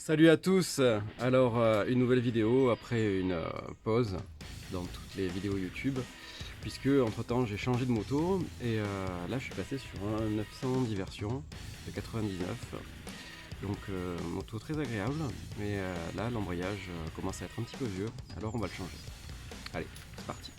Salut à tous. Alors une nouvelle vidéo après une pause dans toutes les vidéos YouTube, puisque entre temps j'ai changé de moto et là je suis passé sur un 900 Diversion de 99, donc moto très agréable, mais là l'embrayage commence à être un petit peu vieux, alors on va le changer. Allez, c'est parti.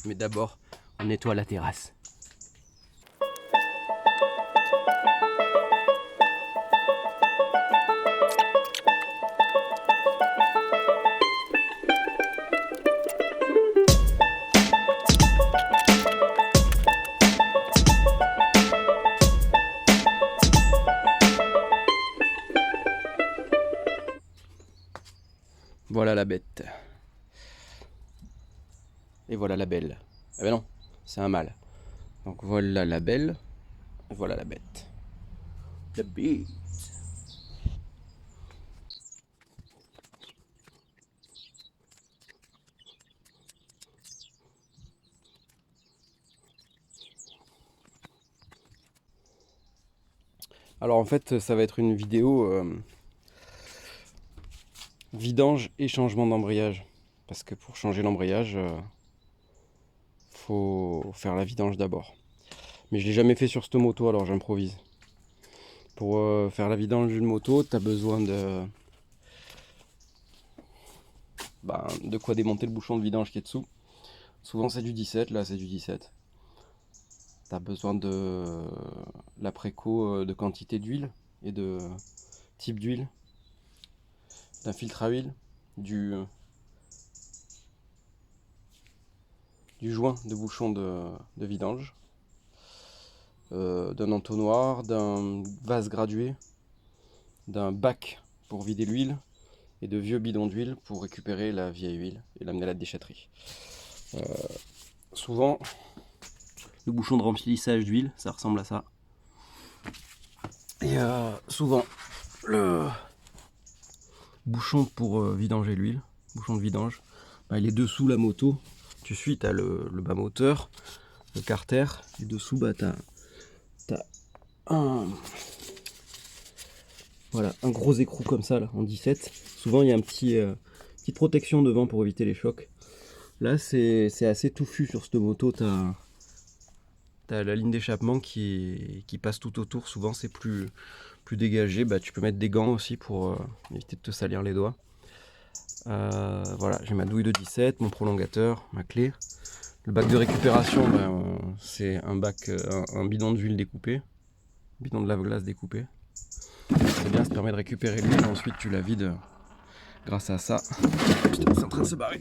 Mais d'abord on nettoie la terrasse. Voilà la bête. Et voilà la belle. Ah ben non, c'est un mâle. Donc voilà la belle, et voilà la bête. La bête. Alors en fait ça va être une vidéo vidange et changement d'embrayage. Parce que pour changer l'embrayage, faut faire la vidange d'abord. Mais je l'ai jamais fait sur cette moto, alors j'improvise. Pour faire la vidange d'une moto, tu as besoin de quoi démonter le bouchon de vidange qui est dessous. Souvent c'est du 17, là c'est du 17. Tu as besoin de la préco de quantité d'huile et de type d'huile, d'un filtre à huile, du joint de bouchon de vidange, d'un entonnoir, d'un vase gradué, d'un bac pour vider l'huile et de vieux bidons d'huile pour récupérer la vieille huile et l'amener à la déchetterie. Souvent, le bouchon de remplissage d'huile, ça ressemble à ça. Et souvent, le bouchon pour vidanger l'huile, bouchon de vidange, il est dessous la moto. Tu suis, tu as le bas moteur, le carter, et dessous, tu as un, voilà, un gros écrou comme ça, là, en 17. Souvent, il y a petite protection devant pour éviter les chocs. Là, c'est assez touffu sur cette moto. Tu as la ligne d'échappement qui passe tout autour. Souvent, c'est plus dégagé. Tu peux mettre des gants aussi pour éviter de te salir les doigts. Voilà, j'ai ma douille de 17, mon prolongateur, ma clé. Le bac de récupération, c'est un un bidon d'huile découpé, bidon de lave-glace découpé. C'est bien, ça te permet de récupérer l'huile, ensuite tu la vides grâce à ça. Putain, c'est en train de se barrer.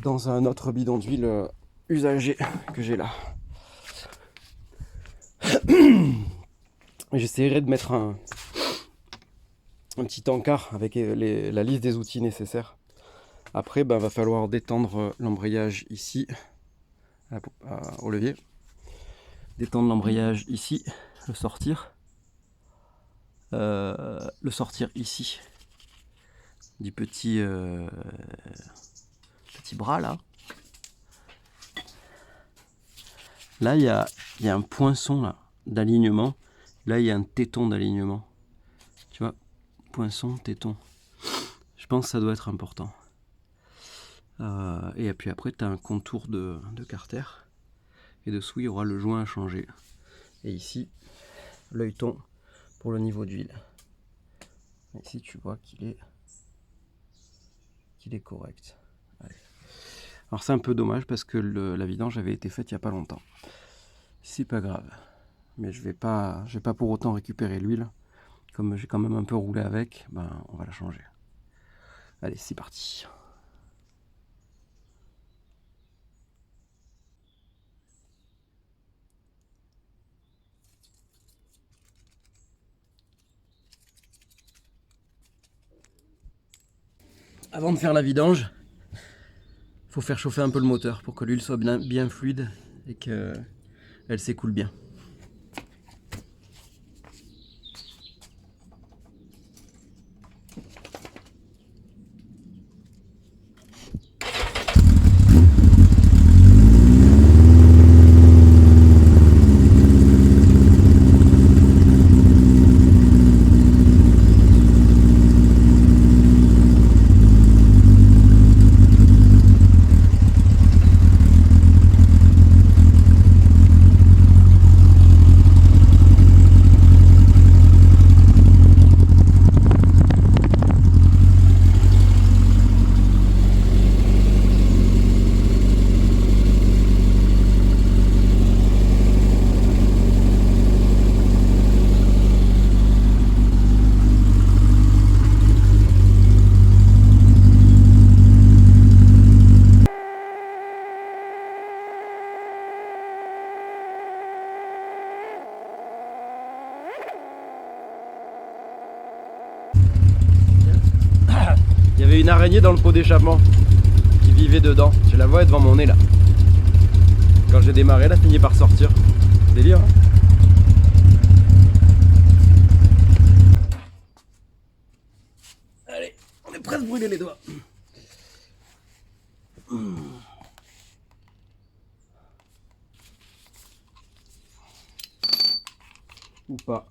Dans un autre bidon d'huile usagé que j'ai là. J'essaierai de mettre un petit encart avec la liste des outils nécessaires. Après, va falloir détendre l'embrayage ici, au levier. Détendre l'embrayage ici, le sortir ici du petit bras là. Là, il y a un poinçon là d'alignement. Là, il y a un téton d'alignement. Tu vois, poinçon, téton. Je pense que ça doit être important. Et puis après, tu as un contour de carter. Et dessous, il y aura le joint à changer. Et ici, l'œilleton pour le niveau d'huile. Ici, tu vois qu'il est correct. Allez. Alors, c'est un peu dommage parce que la vidange avait été faite il n'y a pas longtemps. C'est pas grave. Mais je vais pas pour autant récupérer l'huile. Comme j'ai quand même un peu roulé avec, on va la changer. Allez, c'est parti. Avant de faire la vidange, il faut faire chauffer un peu le moteur pour que l'huile soit bien fluide et qu'elle s'écoule bien. araignée dans le pot d'échappement qui vivait dedans. Je la vois devant mon nez là. Quand j'ai démarré, elle a fini par sortir. Délire, hein. Allez, on est presque brûlé les doigts. Ou pas.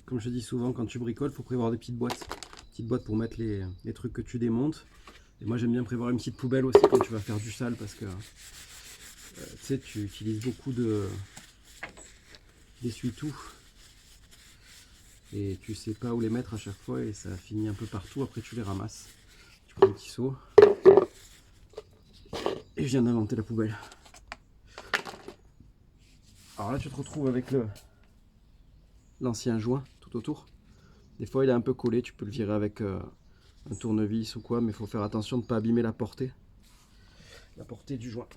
Comme je dis souvent, quand tu bricoles, il faut prévoir des petites boîtes. Petites boîtes pour mettre les trucs que tu démontes. Et moi j'aime bien prévoir une petite poubelle aussi quand tu vas faire du sale parce que tu sais, tu utilises beaucoup d'essuie-tout. Et tu sais pas où les mettre à chaque fois et ça finit un peu partout. Après tu les ramasses. Tu prends un petit seau. Et je viens d'inventer la poubelle. Alors là tu te retrouves avec l'ancien joint tout autour. Des fois il est un peu collé, tu peux le virer avec un tournevis ou quoi, mais il faut faire attention de ne pas abîmer la portée du joint.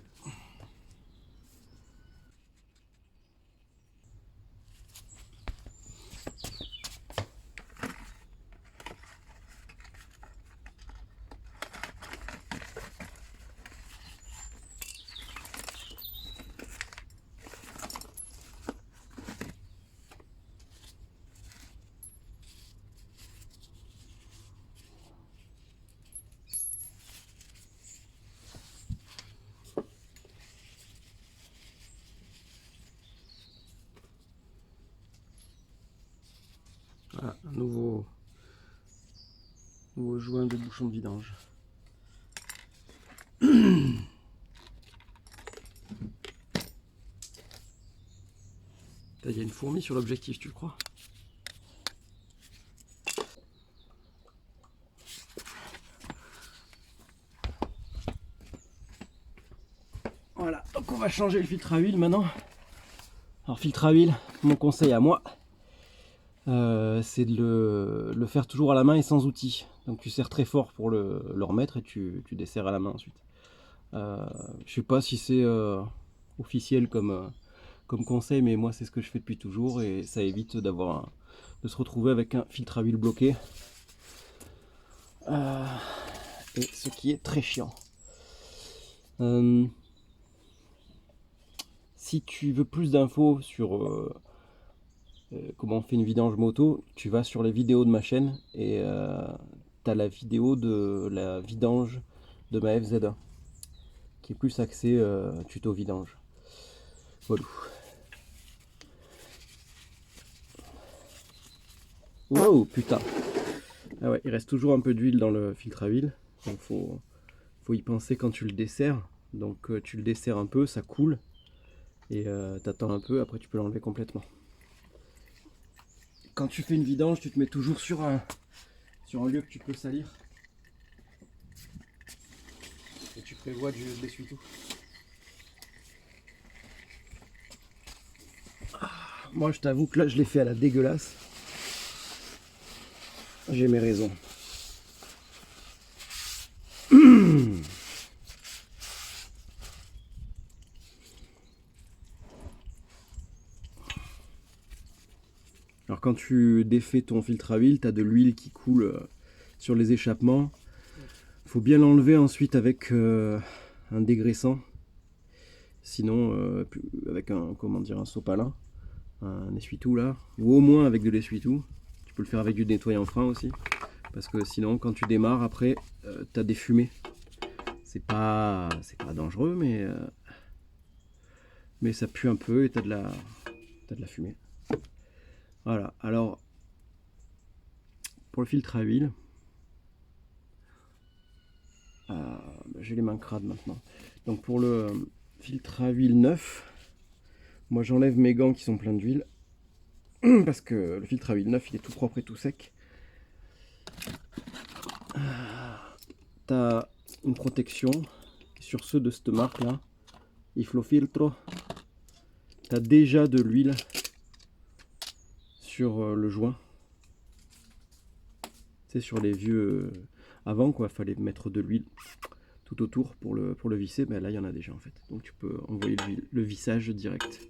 Voilà, un nouveau joint de bouchon de vidange. Il y a une fourmi sur l'objectif, tu le crois? Voilà, donc on va changer le filtre à huile maintenant. Alors filtre à huile, mon conseil à moi, c'est de le faire toujours à la main et sans outil. Donc tu serres très fort pour le remettre et tu desserres à la main ensuite. Je sais pas si c'est officiel comme conseil, mais moi c'est ce que je fais depuis toujours et ça évite de se retrouver avec un filtre à huile bloqué. Et ce qui est très chiant. Si tu veux plus d'infos sur comment on fait une vidange moto, tu vas sur les vidéos de ma chaîne et tu as la vidéo de la vidange de ma FZ1 qui est plus axée tuto vidange. Voilà. Wow, putain. Ah ouais, il reste toujours un peu d'huile dans le filtre à huile, donc faut y penser quand tu le desserres. Donc tu le desserres un peu, ça coule et t'attends un peu, après tu peux l'enlever complètement. Quand tu fais une vidange, tu te mets toujours sur un lieu que tu peux salir. Et tu prévois de l'essuie-tout. Moi je t'avoue que là je l'ai fait à la dégueulasse. J'ai mes raisons. Alors quand tu défais ton filtre à huile, tu as de l'huile qui coule sur les échappements. Il faut bien l'enlever ensuite avec un dégraissant. Sinon, avec un sopalin, un essuie-tout là, ou au moins avec de l'essuie-tout. Tu peux le faire avec du nettoyant frein aussi. Parce que sinon, quand tu démarres, après, tu as des fumées. C'est pas dangereux, mais ça pue un peu et tu as de la fumée. Voilà, alors pour le filtre à huile, j'ai les mains crades maintenant. Donc pour le filtre à huile neuf, moi j'enlève mes gants qui sont pleins d'huile parce que le filtre à huile neuf il est tout propre et tout sec. T'as une protection sur ceux de cette marque là, Iflo Filtro. tu as déjà de l'huile sur le joint. C'est sur les vieux avant quoi, fallait mettre de l'huile tout autour pour le visser. Ben là il y en a déjà en fait, donc tu peux envoyer le vissage direct.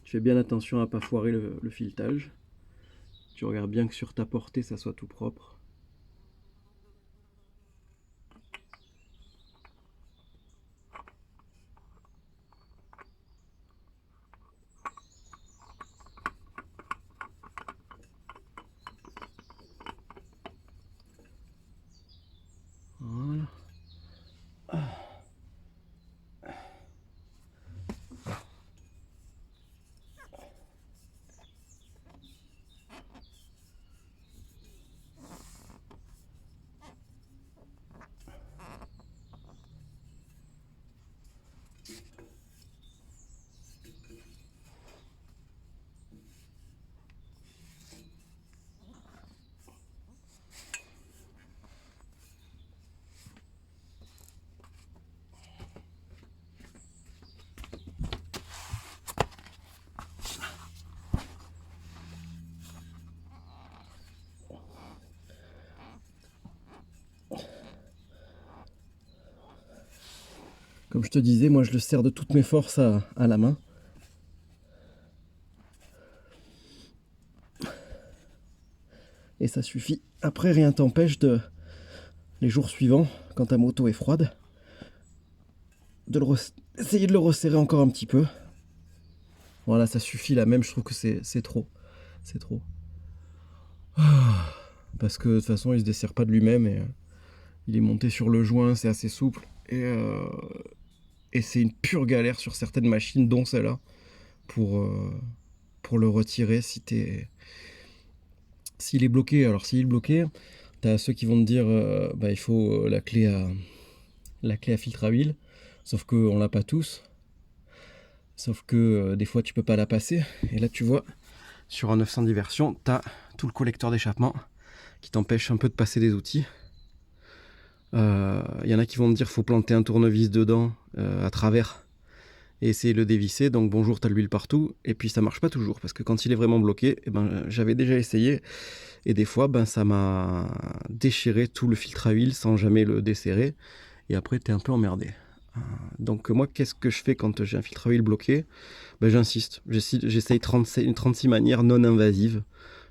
Tu fais bien attention à pas foirer le filetage. Tu regardes bien que sur ta portée ça soit tout propre. Voilà. Comme je te disais, moi je le serre de toutes mes forces à la main. Et ça suffit. Après, rien t'empêche de, les jours suivants, quand ta moto est froide, de essayer de le resserrer encore un petit peu. Voilà, ça suffit là même, je trouve que c'est trop. C'est trop. Parce que de toute façon, il se desserre pas de lui-même et il est monté sur le joint, c'est assez souple. Et c'est une pure galère sur certaines machines, dont celle-là, pour le retirer s'il est bloqué. Alors s'il est bloqué, t'as ceux qui vont te dire bah, il faut la clé à filtre à huile, sauf qu'on l'a pas tous. Sauf que des fois tu peux pas la passer. Et là tu vois, sur un 900 diversion, t'as tout le collecteur d'échappement qui t'empêche un peu de passer des outils. Y en a qui vont me dire faut planter un tournevis dedans à travers et essayer de le dévisser. Donc bonjour, t'as de l'huile partout. Et puis ça marche pas toujours parce que quand il est vraiment bloqué, eh ben, j'avais déjà essayé et des fois ben, ça m'a déchiré tout le filtre à huile sans jamais le desserrer. Et après t'es un peu emmerdé. Donc moi qu'est-ce que je fais quand j'ai un filtre à huile bloqué? Ben, j'insiste, j'essaye 36 manières non invasives.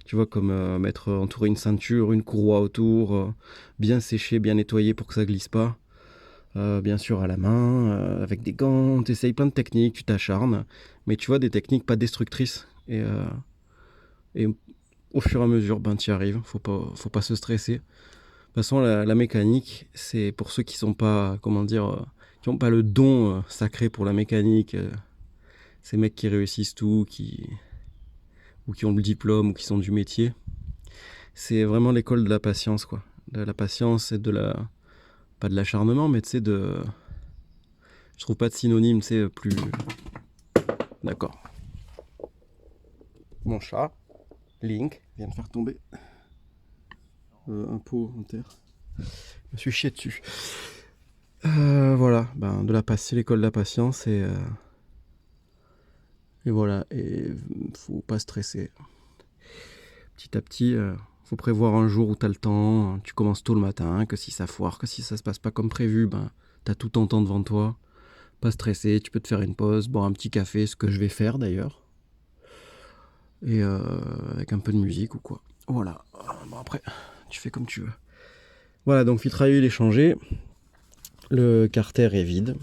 Tu vois, comme entourer une ceinture, une courroie autour, bien sécher, bien nettoyer pour que ça glisse pas. Bien sûr à la main, avec des gants, tu essayes plein de techniques, tu t'acharnes. Mais tu vois, des techniques pas destructrices. Et au fur et à mesure, ben tu y arrives, faut pas se stresser. De toute façon, la mécanique, c'est pour ceux qui sont pas, comment dire, qui n'ont pas le don sacré pour la mécanique. Ces mecs qui réussissent tout, ou qui ont le diplôme, ou qui sont du métier. C'est vraiment l'école de la patience, quoi. De la patience et pas de l'acharnement, mais tu sais, je trouve pas de synonyme, tu sais, plus... D'accord. Mon chat, Link, vient de faire tomber un pot en terre. Je me suis chié dessus. Voilà, ben, c'est l'école de la patience et voilà, et faut pas stresser. Petit à petit, faut prévoir un jour où t'as le temps, tu commences tôt le matin, que si ça foire, que si ça se passe pas comme prévu, ben t'as tout ton temps devant toi. Pas stressé, tu peux te faire une pause, boire un petit café, ce que je vais faire d'ailleurs. Et avec un peu de musique ou quoi. Voilà. Bon après, tu fais comme tu veux. Voilà, donc filtre à huile est changé. Le carter est vide.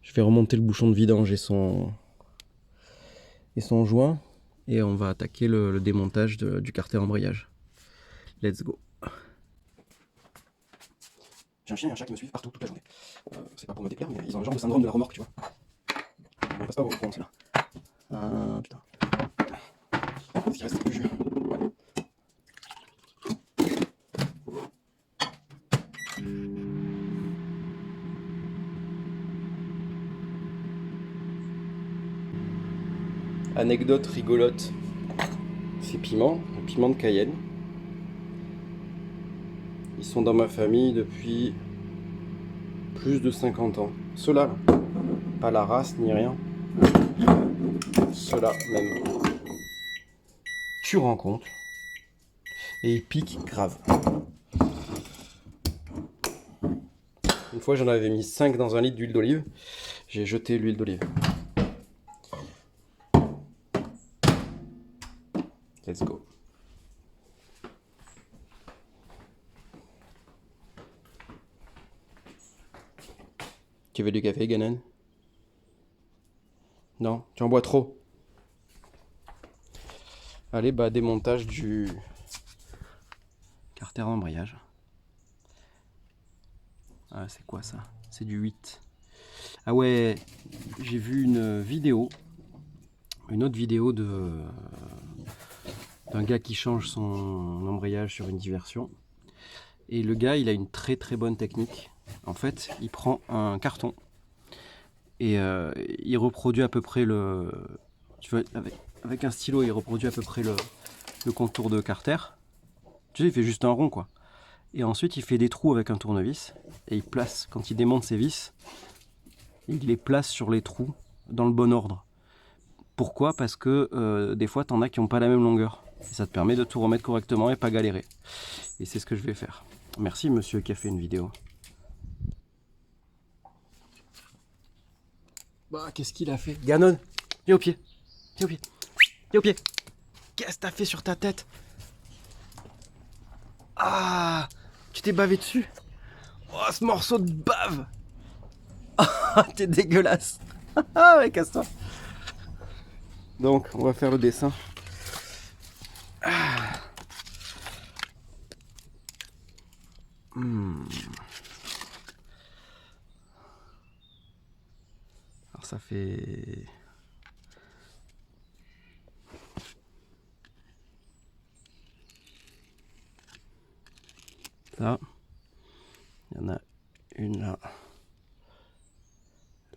Je vais remonter le bouchon de vidange et son joint. Et on va attaquer le démontage du carter embrayage. Let's go. J'ai un chien et un chat qui me suivent partout toute la journée. C'est pas pour me déplaire, mais ils ont le genre de syndrome de la remorque, tu vois. On passe pas au courant, c'est là. Putain. Ce qui reste, c'est plus jus. Ouais. Anecdote rigolote. Ces piments de Cayenne. Ils sont dans ma famille depuis plus de 50 ans. Ceux-là, pas la race ni rien. Ceux-là même. Tu rends compte. Et ils piquent grave. Une fois, j'en avais mis 5 dans un litre d'huile d'olive. J'ai jeté l'huile d'olive. Let's go. Tu veux du café, Ganon? Non, tu en bois trop. Allez, bah démontage du carter d'embrayage. Ah, c'est quoi ça? C'est du 8. Ah ouais, j'ai vu une autre vidéo d'un gars qui change son embrayage sur une diversion. Et le gars, il a une très très bonne technique. En fait, il prend un carton et il reproduit à peu près tu vois, avec un stylo, il reproduit à peu près le contour de carter. Tu sais, il fait juste un rond, quoi. Et ensuite, il fait des trous avec un tournevis et il place, quand il démonte ses vis, il les place sur les trous dans le bon ordre. Pourquoi? Parce que des fois, t'en as qui n'ont pas la même longueur. Et ça te permet de tout remettre correctement et pas galérer. Et c'est ce que je vais faire. Merci monsieur qui a fait une vidéo. Bah, qu'est-ce qu'il a fait? Ganon, viens au pied. Viens au pied. Viens au pied. Qu'est-ce que t'as fait sur ta tête? Ah, tu t'es bavé dessus. Oh, ce morceau de bave. Ah, t'es dégueulasse. Ah ouais, casse-toi. Donc, on va faire le dessin. Ah. Alors ça fait... Ça. Il y en a une là.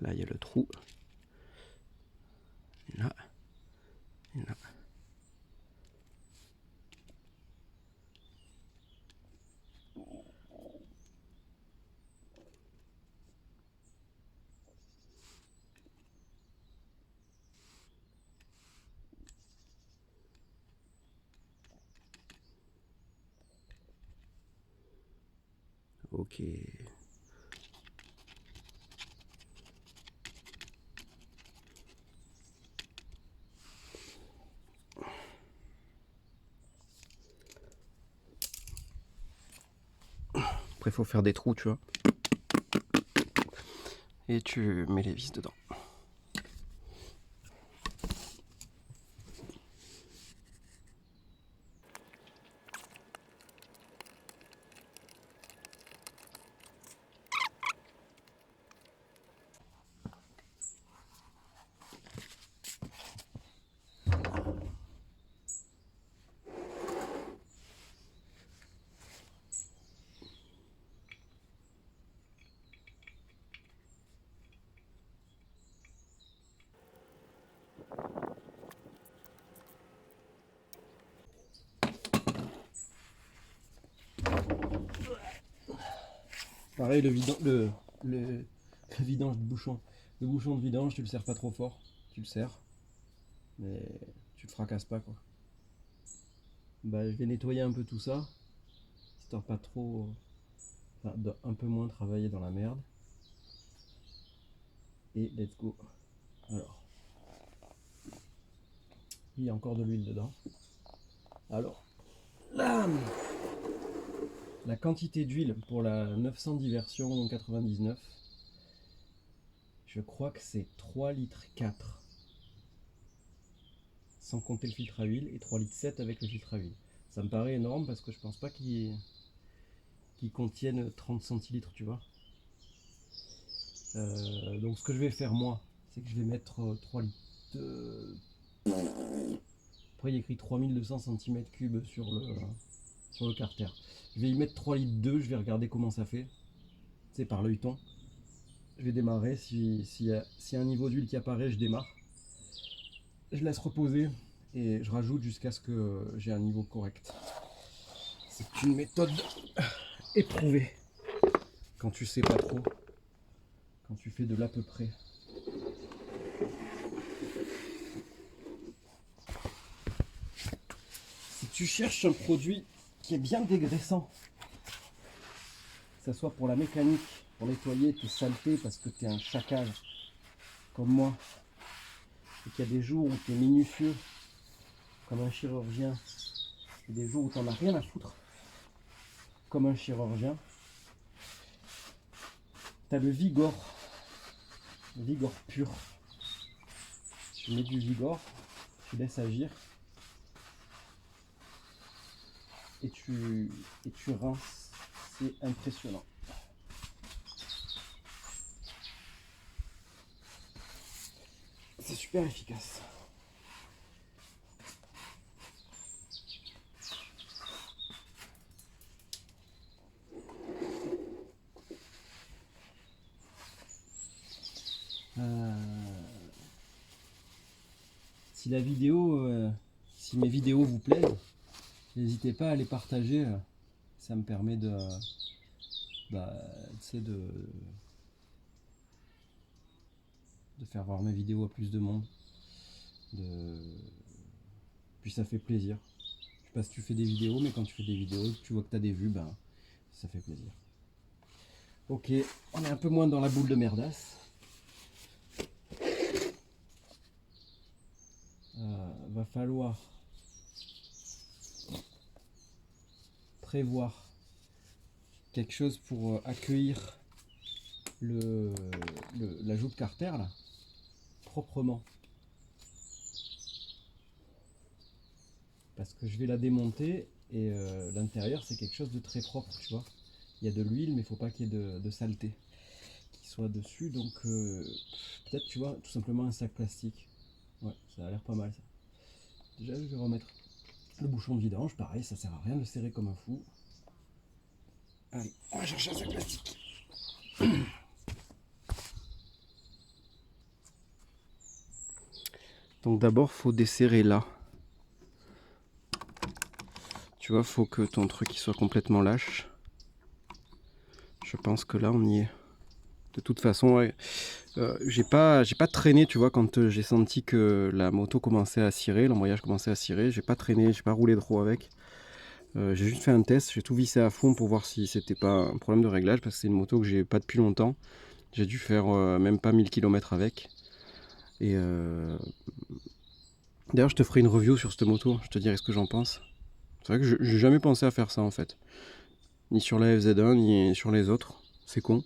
Là, il y a le trou. Une là. Une là. Ok. Après, il faut faire des trous, tu vois. Et tu mets les vis dedans. Pareil, le vidange de bouchon. Le bouchon de vidange, tu le serres pas trop fort. Tu le serres, mais tu le fracasses pas, quoi. Bah, je vais nettoyer un peu tout ça, histoire pas trop... Enfin, un peu moins travailler dans la merde. Et let's go. Alors, il y a encore de l'huile dedans. Alors, là, la quantité d'huile pour la 900 version 99, je crois que c'est 3 litres 4. Sans compter le filtre à huile, et 3 litres 7 avec le filtre à huile. Ça me paraît énorme parce que je pense pas qu'il contienne 30 centilitres, tu vois. Donc ce que je vais faire moi, c'est que je vais mettre 3 litres. Après il y a écrit 3200 cm3 sur le carter. Je vais y mettre 3 litres 2, je vais regarder comment ça fait. C'est par l'œilleton. Je vais démarrer, s'il y a un niveau d'huile qui apparaît, je démarre. Je laisse reposer et je rajoute jusqu'à ce que j'ai un niveau correct. C'est une méthode éprouvée quand tu sais pas trop. quand tu fais de l'à peu près. Si tu cherches un produit qui est bien dégraissant, que ce soit pour la mécanique, pour nettoyer tes saletés parce que tu es un chacal comme moi, et qu'il y a des jours où tu es minutieux comme un chirurgien, et des jours où tu n'en as rien à foutre comme un chirurgien, tu as le Vigor pur. Tu mets du Vigor, tu laisses agir et tu rinces. C'est impressionnant. C'est super efficace. Si la vidéo, si mes vidéos vous plaisent, n'hésitez pas à les partager. Ça me permet de, de faire voir mes vidéos à plus de monde. Puis ça fait plaisir. Je sais pas si tu fais des vidéos, mais quand tu fais des vidéos, tu vois que tu as des vues, ben, ça fait plaisir. Ok, on est un peu moins dans la boule de merdasse. Va falloir prévoir quelque chose pour accueillir la joue de carter là, proprement. Parce que je vais la démonter et l'intérieur c'est quelque chose de très propre, tu vois. Il y a de l'huile mais il ne faut pas qu'il y ait de saleté qui soit dessus, donc peut-être tu vois tout simplement un sac plastique. Ouais, ça a l'air pas mal ça. Déjà je vais remettre le bouchon de vidange, pareil, ça sert à rien de le serrer comme un fou. Allez, on va chercher un sac plastique. Donc d'abord faut desserrer là. Tu vois, faut que ton truc il soit complètement lâche. Je pense que là on y est. De toute façon, ouais, j'ai pas traîné, tu vois, quand j'ai senti que la moto commençait à cirer, l'embrayage commençait à cirer, j'ai pas traîné, j'ai pas roulé trop avec. J'ai juste fait un test, j'ai tout vissé à fond pour voir si c'était pas un problème de réglage, parce que c'est une moto que j'ai pas depuis longtemps. J'ai dû faire même pas 1000 km avec. Et d'ailleurs, je te ferai une review sur cette moto, je te dirai ce que j'en pense. C'est vrai que j'ai jamais pensé à faire ça en fait. Ni sur la FZ1, ni sur les autres. C'est con.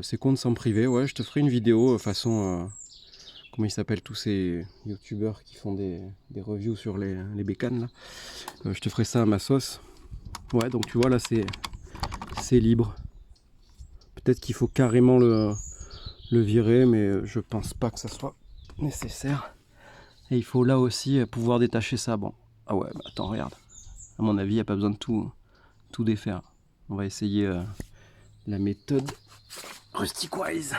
C'est con de s'en priver. Ouais, je te ferai une vidéo façon... comment ils s'appellent tous ces youtubeurs qui font des reviews sur les bécanes là. Je te ferai ça à ma sauce. Ouais, donc tu vois là c'est libre. Peut-être qu'il faut carrément le virer, mais je pense pas que ça soit nécessaire. Et il faut là aussi pouvoir détacher ça. Bon, ah ouais, bah attends, regarde. À mon avis, il n'y a pas besoin de tout défaire. On va essayer la méthode Rusticwise.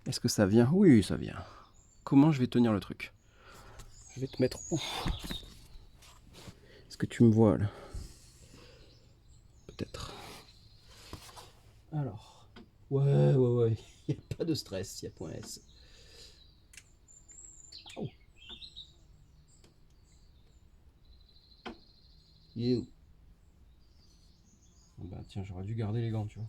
Est-ce que ça vient? Oui, ça vient. Comment je vais tenir le truc? Je vais te mettre où? Est-ce que tu me vois là? Peut-être. Alors. Ouais. Il n'y a pas de stress, il y a point S. Oh. Il est où? Bah tiens, j'aurais dû garder les gants, tu vois.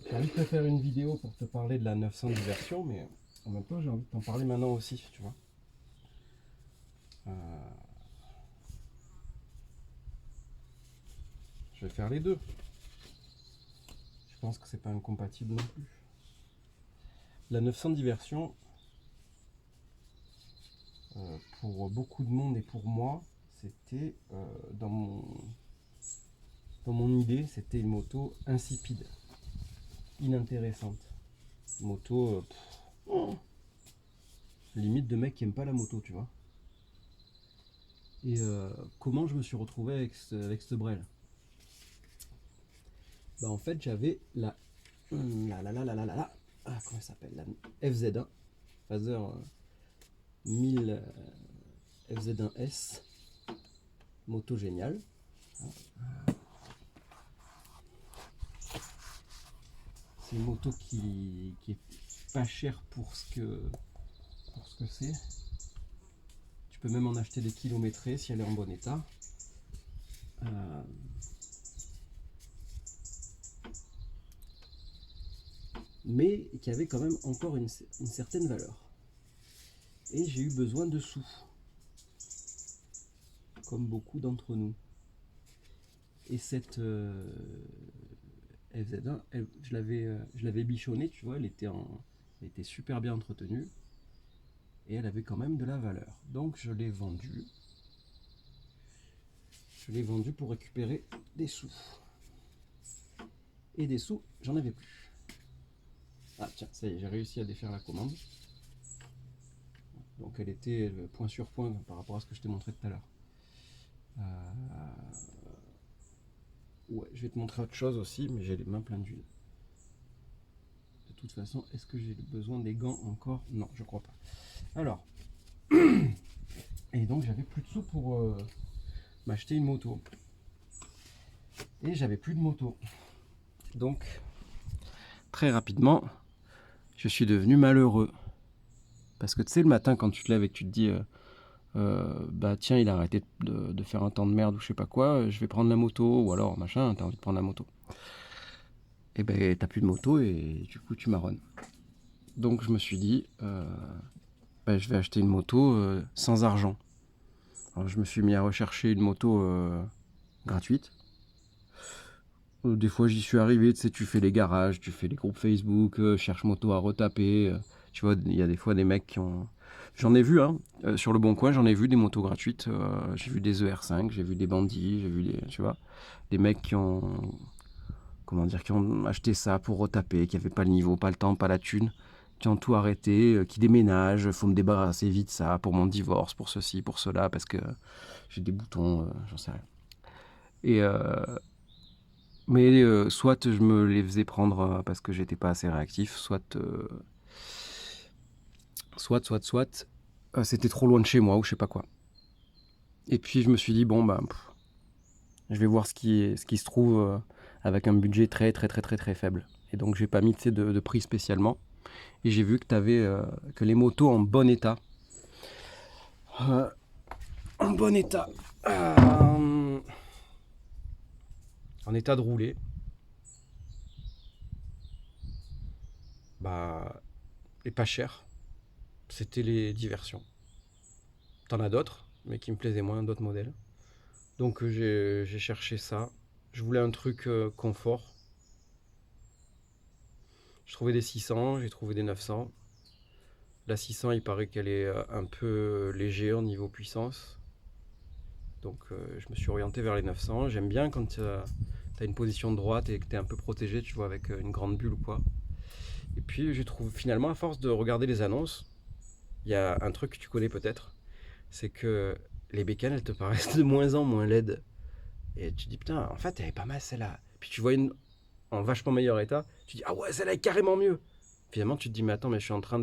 J'ai envie de te faire une vidéo pour te parler de la 900 version, mais en même temps j'ai envie de t'en parler maintenant aussi, tu vois. Je vais faire les deux. Je pense que c'est pas incompatible non plus. La 910 version, pour beaucoup de monde et pour moi, c'était dans mon idée, c'était une moto insipide, inintéressante. Une moto limite de mec qui aime pas la moto, tu vois. Et comment je me suis retrouvé avec ce Brel? Bah en fait j'avais la comment elle s'appelle, la FZ1 Phaser 1000 FZ1S moto géniale. C'est une moto qui est pas chère pour ce que c'est. Tu peux même en acheter des kilométrés si elle est en bon état. Mais qui avait quand même encore une certaine valeur. Et j'ai eu besoin de sous, comme beaucoup d'entre nous. Et cette FZ1, je l'avais bichonnée, tu vois, elle était super bien entretenue. Et elle avait quand même de la valeur. Donc je l'ai vendue. Je l'ai vendue pour récupérer des sous. Et des sous, j'en avais plus. Ah tiens, ça y est, j'ai réussi à défaire la commande. Donc elle était point sur point par rapport à ce que je t'ai montré tout à l'heure. Ouais, je vais te montrer autre chose aussi, mais j'ai les mains pleines d'huile. De toute façon, est-ce que j'ai besoin des gants encore? Non, je crois pas. Alors, et donc j'avais plus de sous pour m'acheter une moto. Et j'avais plus de moto. Donc, très rapidement, je suis devenu malheureux. Parce que tu sais, le matin, quand tu te lèves et que tu te dis bah tiens, il a arrêté de faire un temps de merde ou je sais pas quoi, je vais prendre la moto, ou alors machin, t'as envie de prendre la moto. Et ben t'as plus de moto et du coup tu marronnes. Donc je me suis dit, bah, je vais acheter une moto sans argent. Alors je me suis mis à rechercher une moto gratuite. Des fois j'y suis arrivé, tu sais, tu fais les garages, tu fais les groupes Facebook, cherche moto à retaper. Tu vois, il y a des fois des mecs qui ont... J'en ai vu, hein, sur le Bon Coin, j'en ai vu des motos gratuites. J'ai vu des ER5, j'ai vu des bandits, j'ai vu des, tu vois, des mecs qui ont, comment dire, qui ont acheté ça pour retaper, qui n'avaient pas le niveau, pas le temps, pas la thune, qui ont tout arrêté, qui déménagent, faut me débarrasser vite ça pour mon divorce, pour ceci, pour cela, parce que j'ai des boutons, j'en sais rien. Et mais soit je me les faisais prendre parce que j'étais pas assez réactif, soit c'était trop loin de chez moi ou je sais pas quoi. Et puis je me suis dit bon bah je vais voir ce qui se trouve avec un budget très très très très très faible. Et donc j'ai pas mis de prix spécialement. Et j'ai vu que t'avais que les motos en bon état, en bon état, en état de rouler, bah et pas cher. C'était les diversions. T'en as d'autres, mais qui me plaisaient moins, d'autres modèles. Donc j'ai cherché ça. Je voulais un truc confort. Je trouvais des 600, j'ai trouvé des 900. La 600, il paraît qu'elle est un peu léger au niveau puissance. Donc je me suis orienté vers les 900. J'aime bien quand tu as une position de droite et que tu es un peu protégé, tu vois, avec une grande bulle ou quoi. Et puis je trouve finalement, à force de regarder les annonces, il y a un truc que tu connais peut-être, c'est que les bécanes, elles te paraissent de moins en moins laides. Et tu te dis, putain, en fait, elle est pas mal celle-là. Puis tu vois une en vachement meilleur état, tu dis, ah ouais, celle-là est carrément mieux. Finalement, tu te dis, mais attends, mais je suis en train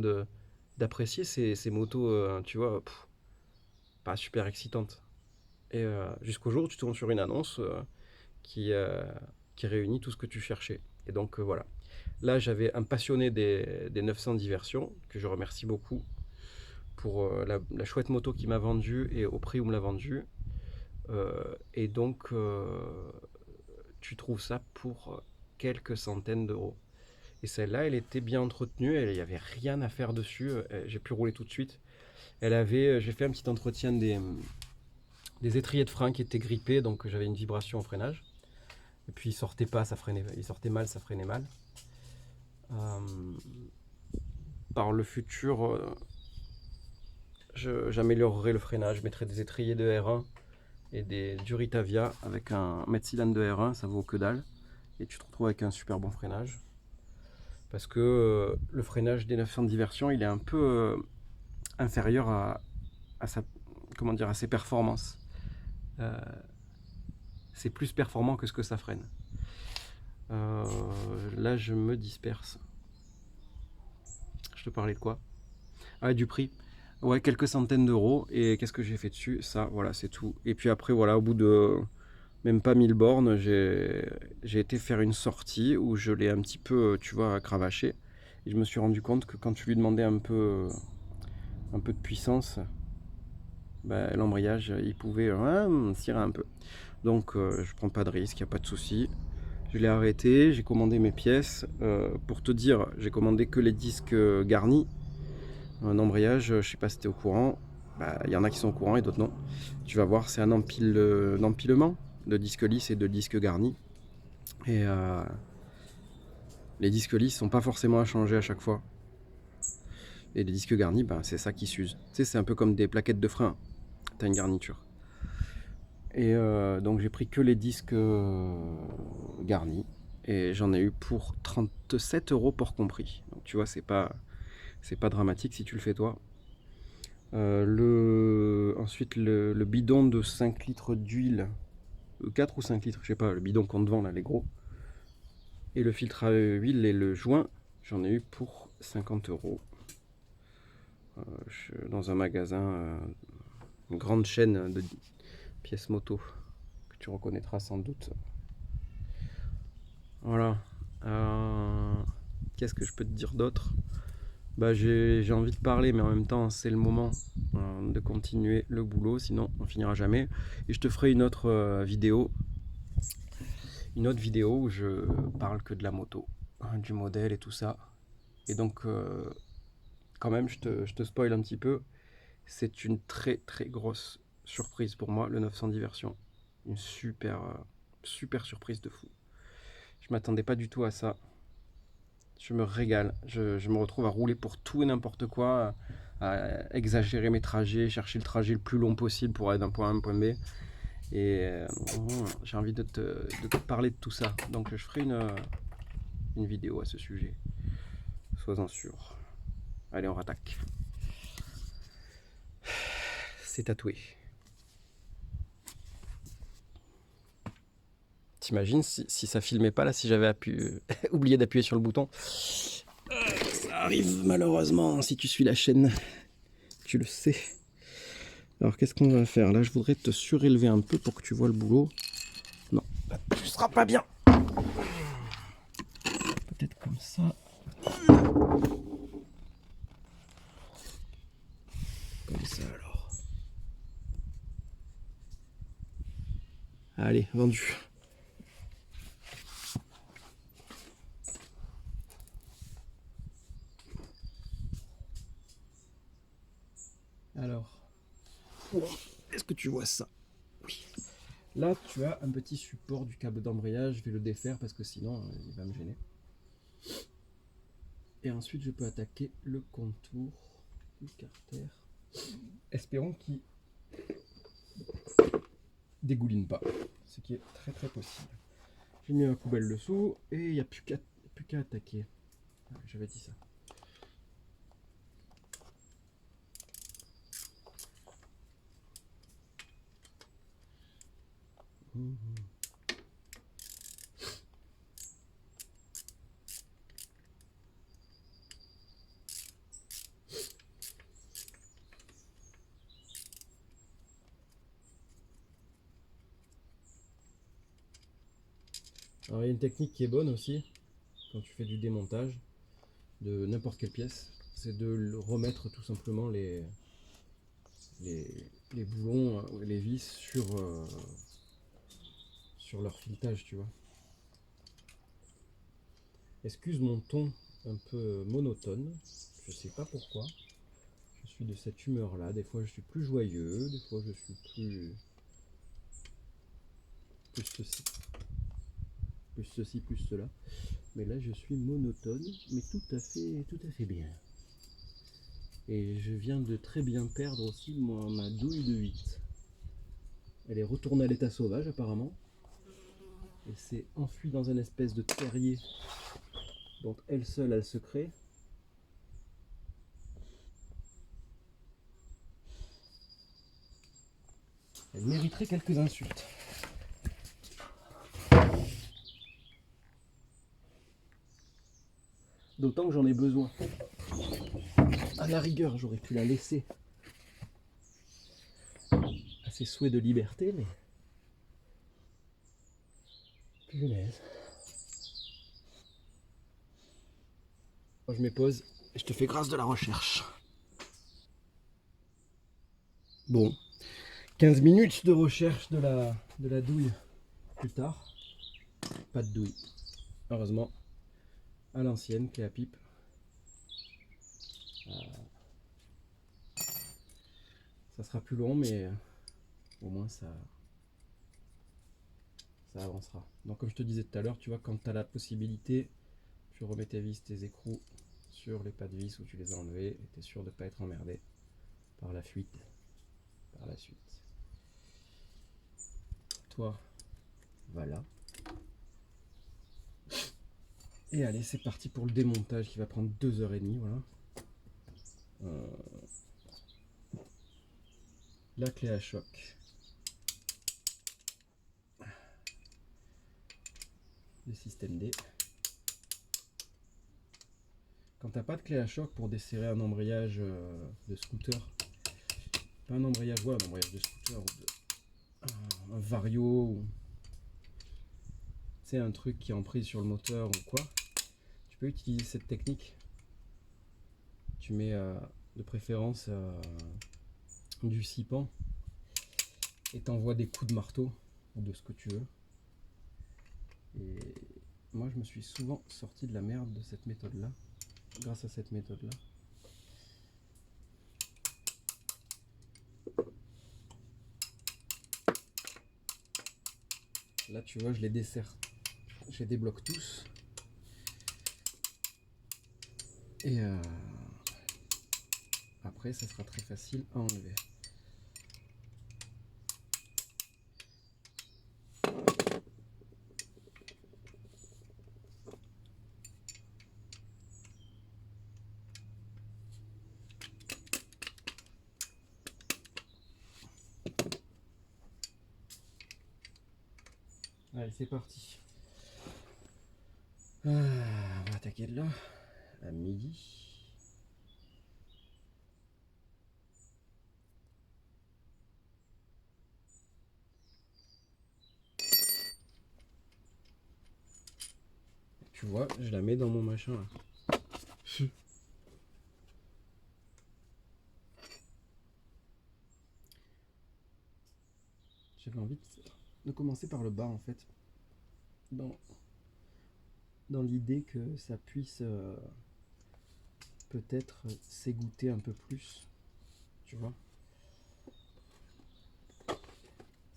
d'apprécier ces motos, tu vois, pas super excitantes. Et jusqu'au jour où tu tombes sur une annonce qui, euh, qui réunit tout ce que tu cherchais. Et donc voilà. Là, j'avais un passionné des 900 diversions, que je remercie beaucoup pour la chouette moto qu'il m'a vendue et au prix où me l'a vendue. Et donc, tu trouves ça pour quelques centaines d'euros. Et celle-là, elle était bien entretenue, il n'y avait rien à faire dessus. J'ai pu rouler tout de suite. J'ai fait un petit entretien des étriers de frein qui étaient grippés, donc j'avais une vibration au freinage. Et puis il sortait pas, ça freinait, il sortait mal, ça freinait mal. Par le futur, j'améliorerai le freinage, je mettrai des étriers de R1 et des Duritavia avec un mètre cylindre de R1, ça vaut que dalle. Et tu te retrouves avec un super bon freinage. Parce que le freinage des 900 de diversion, il est un peu inférieur à ses performances. C'est plus performant que ce que ça freine. Là, je me disperse. Je te parlais de quoi? Ah, du prix. Ouais, quelques centaines d'euros. Et qu'est-ce que j'ai fait dessus? Ça, voilà, c'est tout. Et puis après, voilà, au bout de même pas 1000 bornes, j'ai été faire une sortie où je l'ai un petit peu, tu vois, cravaché. Et je me suis rendu compte que quand tu lui demandais un peu de puissance, bah, l'embrayage, il pouvait tirer un peu. Donc, je prends pas de risque, il n'y a pas de souci. Je l'ai arrêté, j'ai commandé mes pièces. Pour te dire, j'ai commandé que les disques garnis. Un embrayage, je sais pas si tu es au courant. Bah, il y en a qui sont au courant et d'autres non. Tu vas voir, c'est un empilement de disques lisses et de disques garnis. Et les disques lisses sont pas forcément à changer à chaque fois. Et les disques garnis, bah, c'est ça qui s'use. Tu sais, c'est un peu comme des plaquettes de frein. Tu as une garniture. Et donc j'ai pris que les disques garnis. Et j'en ai eu pour 37 euros port compris. Donc tu vois, c'est pas dramatique si tu le fais toi. Ensuite, le bidon de 5 litres d'huile, 4 ou 5 litres, je sais pas, le bidon qu'on te vend là, les gros. Et le filtre à huile et le joint, j'en ai eu pour 50 euros. Dans un magasin, une grande chaîne de pièces moto, que tu reconnaîtras sans doute. Voilà. Qu'est-ce que je peux te dire d'autre? Bah, j'ai envie de parler, mais en même temps, c'est le moment de continuer le boulot, sinon on finira jamais. Et je te ferai une autre vidéo où je parle que de la moto, hein, du modèle et tout ça. Et donc, quand même, je te spoil un petit peu. C'est une très très grosse surprise pour moi, le 910 version. Une super surprise de fou. Je m'attendais pas du tout à ça. Je me régale. Je me retrouve à rouler pour tout et n'importe quoi, à exagérer mes trajets, chercher le trajet le plus long possible pour aller d'un point A à un point B. Et j'ai envie de te parler de tout ça. Donc je ferai une vidéo à ce sujet. Sois-en sûr. Allez, on rattaque. C'est tatoué. T'imagines si ça filmait pas là, si j'avais oublié d'appuyer sur le bouton. Ça arrive malheureusement si tu suis la chaîne. Tu le sais. Alors qu'est-ce qu'on va faire? Là je voudrais te surélever un peu pour que tu vois le boulot. Non, là, tu seras pas bien. Peut-être comme ça. Comme ça alors. Allez, vendu. Alors, est-ce que tu vois ça? Oui. Là, tu as un petit support du câble d'embrayage. Je vais le défaire parce que sinon, il va me gêner. Et ensuite, je peux attaquer le contour du carter. Espérons qu'il dégouline pas, ce qui est très très possible. J'ai mis ma poubelle dessous et il n'y a plus qu'à attaquer. J'avais dit ça. Alors il y a une technique qui est bonne aussi quand tu fais du démontage de n'importe quelle pièce, c'est de remettre tout simplement les boulons, les vis sur leur filetage, tu vois. Excuse mon ton un peu monotone, je sais pas pourquoi. Je suis de cette humeur là, des fois je suis plus joyeux, des fois je suis plus ceci, plus cela. Mais là je suis monotone, mais tout à fait bien. Et je viens de très bien perdre aussi ma douille de 8. Elle est retournée à l'état sauvage apparemment. Elle s'est enfuie dans une espèce de terrier dont elle seule elle se crée. Elle mériterait quelques insultes. D'autant que j'en ai besoin. À la rigueur, j'aurais pu la laisser ses souhaits de liberté, mais punaise. Je me pose et je te fais grâce de la recherche. Bon, 15 minutes de recherche de la douille plus tard. Pas de douille. Heureusement, à l'ancienne, clé à pipe. Ça sera plus long, mais au moins ça avancera. Donc comme je te disais tout à l'heure, tu vois, quand tu as la possibilité, tu remets tes vis, tes écrous sur les pas de vis où tu les as enlevés et tu es sûr de ne pas être emmerdé par la fuite par la suite. Toi, voilà. Et allez, c'est parti pour le démontage qui va prendre 2h30. Voilà. La clé à choc. Le système D. Quand t'as pas de clé à choc pour desserrer un embrayage de scooter, pas un embrayage, ouais, un embrayage de scooter, ou un vario, c'est un truc qui est en prise sur le moteur ou quoi, tu peux utiliser cette technique. Tu mets de préférence du scipan et t'envoies des coups de marteau ou de ce que tu veux. Et moi je me suis souvent sorti de la merde de cette méthode là, grâce à cette méthode là. Là tu vois, je les desserre, je les débloque tous. Et après ça sera très facile à enlever. Allez, c'est parti. On va attaquer de là, à midi. Tu vois, je la mets dans mon machin là. J'avais envie de commencer par le bas en fait. Dans l'idée que ça puisse peut-être s'égoutter un peu plus. Tu vois.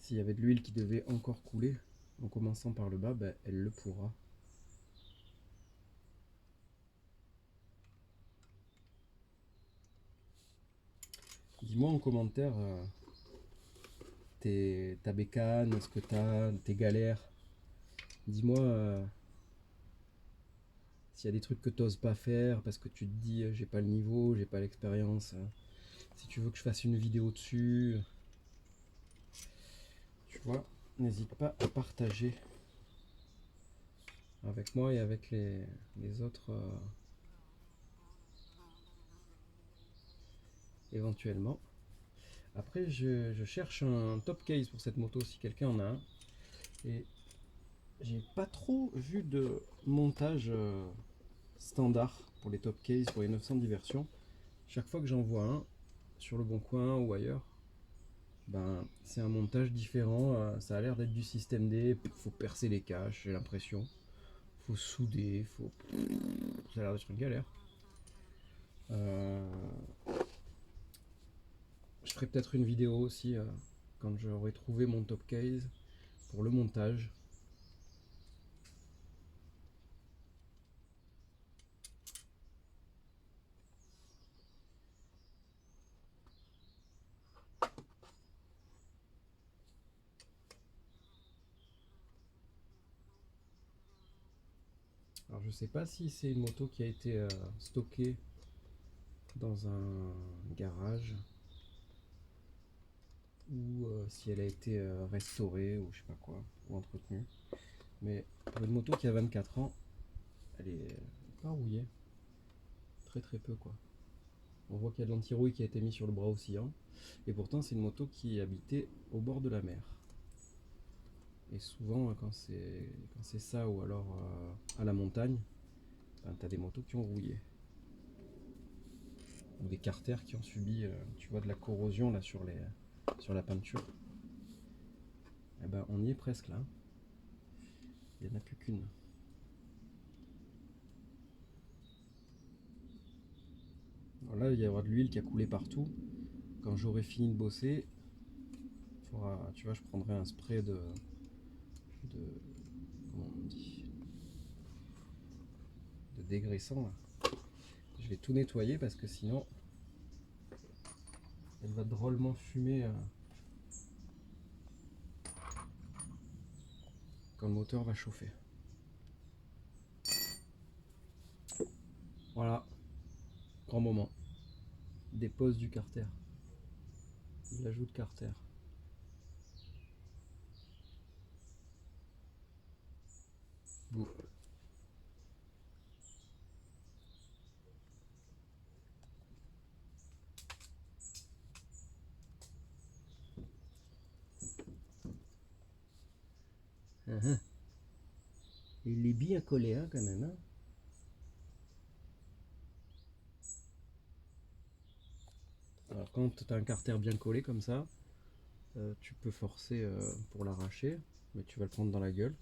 S'il y avait de l'huile qui devait encore couler, en commençant par le bas, ben, elle le pourra. Dis-moi en commentaire ta bécane, ce que t'as, tes galères. Dis-moi s'il y a des trucs que t'oses pas faire parce que tu te dis j'ai pas le niveau, j'ai pas l'expérience. Si tu veux que je fasse une vidéo dessus, tu vois, n'hésite pas à partager avec moi et avec les autres éventuellement. Après, je cherche un top case pour cette moto si quelqu'un en a un. Et j'ai pas trop vu de montage standard pour les top case, pour les 900 diversions. Chaque fois que j'en vois un, sur le Bon Coin ou ailleurs, ben, c'est un montage différent. Ça a l'air d'être du système D. Faut percer les caches, j'ai l'impression. Faut souder, ça a l'air d'être une galère. Je ferai peut-être une vidéo aussi quand j'aurai trouvé mon top case pour le montage. Alors je sais pas si c'est une moto qui a été stockée dans un garage ou si elle a été restaurée ou je sais pas quoi, ou entretenue. Mais pour une moto qui a 24 ans, elle est pas rouillée. Très très peu quoi. On voit qu'il y a de l'anti-rouille qui a été mis sur le bras oscillant. Et pourtant, c'est une moto qui est habitée au bord de la mer. Et souvent, quand c'est ça ou alors à la montagne, ben, tu as des motos qui ont rouillé. Ou des carters qui ont subi, tu vois, de la corrosion là sur la peinture. Et ben, on y est presque là. Il n'y en a plus qu'une. Là, il y aura de l'huile qui a coulé partout. Quand j'aurai fini de bosser, tu vois, je prendrai un spray de comment on dit, de dégraissant là. Je vais tout nettoyer parce que sinon, elle va drôlement fumer quand le moteur va chauffer. Voilà, grand moment. Dépose du carter. L'ajout de carter. Bon. Il est bien collé hein, quand même. Hein. Alors quand tu as un carter bien collé comme ça, tu peux forcer pour l'arracher, mais tu vas le prendre dans la gueule.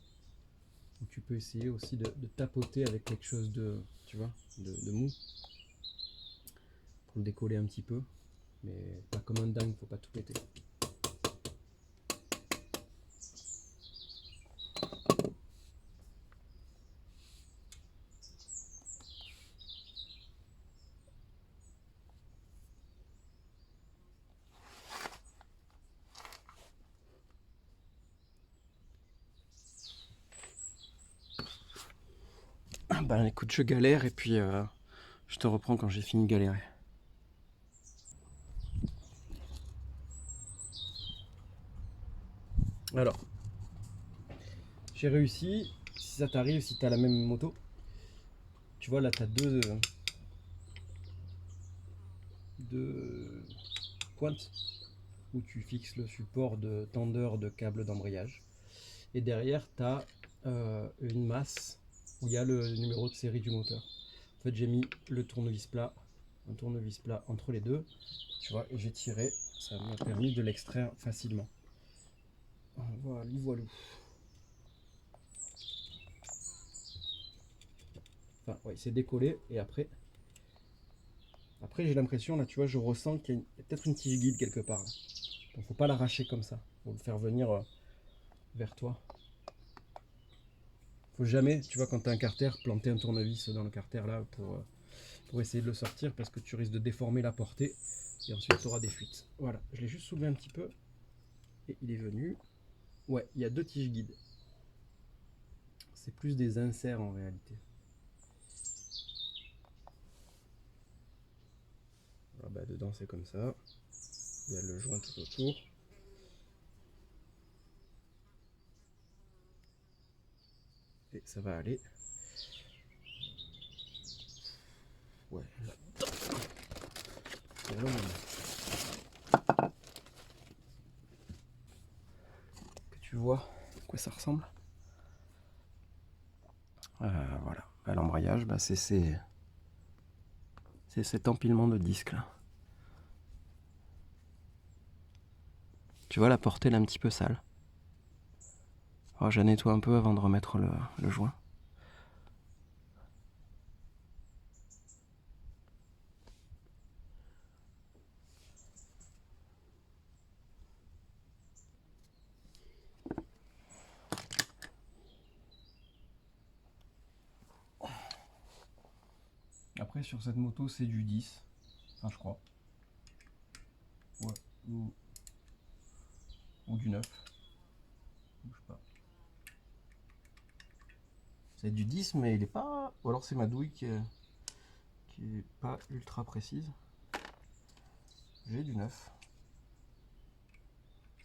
Ou tu peux essayer aussi de tapoter avec quelque chose de, tu vois, de mou pour le décoller un petit peu, mais pas comme un dingue, faut pas tout péter. Ben écoute, je galère et puis je te reprends quand j'ai fini de galérer. Alors, j'ai réussi. Si ça t'arrive, si tu as la même moto, tu vois là, tu as deux pointes où tu fixes le support de tendeur de câble d'embrayage. Et derrière, tu as une masse où il y a le numéro de série du moteur. En fait, j'ai mis le tournevis plat, un tournevis plat entre les deux, tu vois, et j'ai tiré. Ça m'a permis de l'extraire facilement. Voilà, voilà. Enfin, ouais, c'est décollé et après j'ai l'impression là, tu vois, je ressens qu'il y a, peut-être une tige guide quelque part. Là. Donc faut pas l'arracher comme ça. Faut le faire venir vers toi. Faut jamais, tu vois, quand tu as un carter, planter un tournevis dans le carter là pour essayer de le sortir parce que tu risques de déformer la portée et ensuite tu auras des fuites. Voilà, je l'ai juste soulevé un petit peu et il est venu. Ouais, il y a deux tiges guides. C'est plus des inserts en réalité. Ah bah, dedans c'est comme ça. Il y a le joint tout autour. Et ça va aller. Ouais, là. Et là, que tu vois à quoi ça ressemble. Voilà. Bah, l'embrayage, bah, c'est cet empilement de disques là. Tu vois, la portée elle est un petit peu sale. Alors, je la nettoie un peu avant de remettre le joint. Après, sur cette moto, c'est du 10. Enfin, je crois. Ouais. Ou du 9. Bouge pas. C'est du 10, mais il est pas. Ou alors c'est ma douille qui est pas ultra précise. J'ai du 9.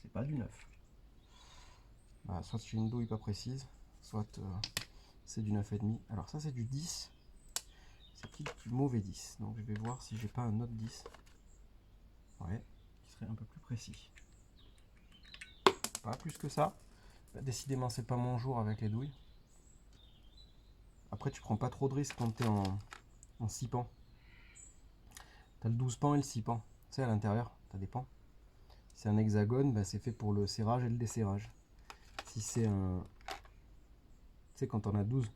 C'est pas du 9. Bah, soit j'ai une douille pas précise, soit c'est du 9,5. Alors ça c'est du 10. c'est qui du mauvais 10. Donc je vais voir si j'ai pas un autre 10. Ouais, qui serait un peu plus précis. Pas plus que ça. Bah, décidément, c'est pas mon jour avec les douilles. Après, tu prends pas trop de risques quand tu es en 6 pans. Tu as le 12 pans et le 6 pans. Tu sais, à l'intérieur, tu as des pans. Si c'est un hexagone, bah, c'est fait pour le serrage et le desserrage. Si c'est un... Tu sais, quand on a 12,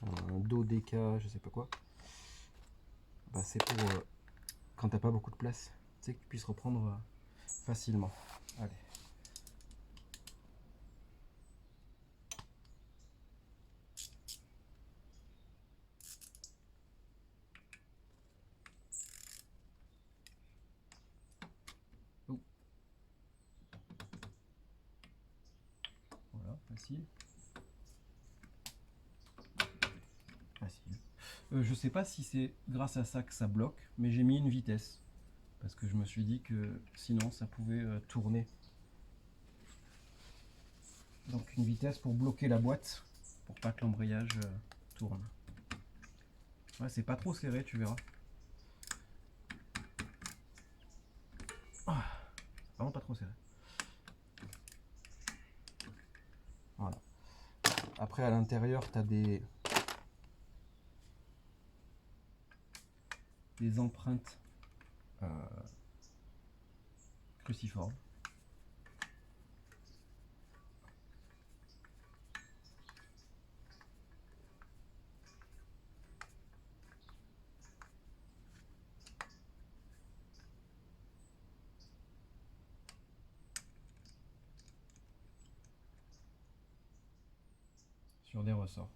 un dodéca, je sais pas quoi, bah, c'est pour quand t'as pas beaucoup de place. Tu sais, que tu puisses reprendre facilement. Allez. Oh. Voilà, facile. Facile. Je sais pas si c'est grâce à ça que ça bloque, mais j'ai mis une vitesse. Parce que je me suis dit que sinon ça pouvait tourner. Donc une vitesse pour bloquer la boîte, pour pas que l'embrayage tourne. Ouais, c'est pas trop serré, tu verras. Ah, vraiment pas trop serré. Voilà. Après à l'intérieur, tu as des empreintes cruciformes. Sur des ressorts.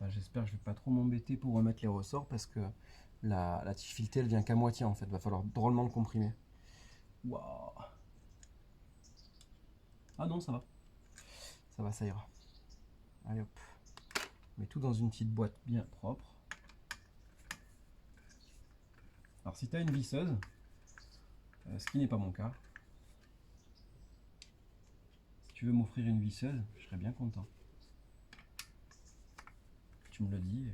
Bah, j'espère que je vais pas trop m'embêter pour remettre les ressorts parce que la tige filetée elle vient qu'à moitié en fait. Va falloir drôlement le comprimer. Waouh. Ah non, ça va. Ça va, ça ira. Allez hop. On met tout dans une petite boîte bien propre. Alors si tu as une visseuse, ce qui n'est pas mon cas, si tu veux m'offrir une visseuse, je serais bien content. Tu me le dis.